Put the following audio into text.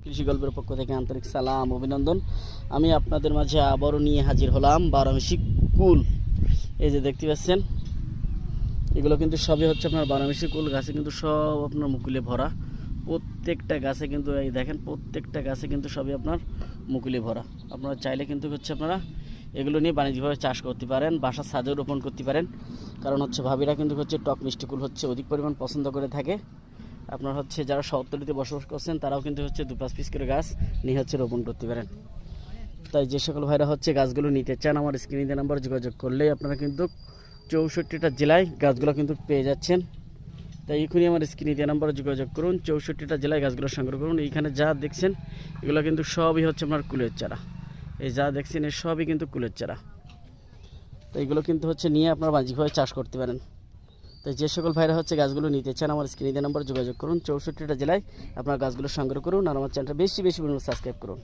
কৃষি গল্পের পক্ষ থেকে আন্তরিক সালাম অভিনন্দন। আমি আপনাদের মাঝে আবারও নিয়ে হাজির হলাম 12 কুল। এই যে দেখতে পাচ্ছেন, এগুলো কিন্তু সবই হচ্ছে আপনার 12 কুল। গাছে কিন্তু সব আপনার মুকুলে ভরা। প্রত্যেকটা গাছে কিন্তু এই দেখেন, প্রত্যেকটা গাছে কিন্তু সবই আপনার মুকুলে ভরা। আপনারা চাইলে কিন্তু হচ্ছে আপনারা এগুলো নিয়ে বাণিজ্যিকভাবে চাষ করতে পারেন, বাসার ছাদেও রোপণ করতে পারেন। কারণ হচ্ছে ভাবিরা কিন্তু হচ্ছে টক মিষ্টি কুল হচ্ছে অধিক পরিমাণ পছন্দ করে থাকে। আপনার হচ্ছে যারা শহরতলিতে বসবাস করছেন তারাও কিন্তু হচ্ছে 2-5 পিস করে গাছ নিয়ে হচ্ছে রোপণ করতে পারেন। তাই যে সকল ভাইরা হচ্ছে গাছগুলো নিতে চান, আমার স্ক্রিনে নাম্বার যোগাযোগ করলেই আপনারা কিন্তু 64টা জেলায় গাছগুলো কিন্তু পেয়ে যাচ্ছেন। তাই এখনই আমার স্ক্রিনে নাম্বারে যোগাযোগ করুন। 64টা জেলায় গাছগুলো সংগ্রহ করুন। এইখানে যা দেখছেন এগুলো কিন্তু সবই হচ্ছে আপনার কুলের চারা। এই যা দেখছেন এর সবই কিন্তু কুলের চারা। তো এইগুলো কিন্তু হচ্ছে নিয়ে আপনারা বাণিজ্যিকভাবে চাষ করতে পারেন। তাই যে সকল ভাইরা হচ্ছে গাছগুলো নিতে চান, আমার স্ক্রিনে নাম্বারে যোগাযোগ করুন। 64টা জেলায় আপনার গাছগুলো সংগ্রহ করুন আর আমার চ্যানেলটা বেশি বেশি পরিমাণে সাবস্ক্রাইব করুন।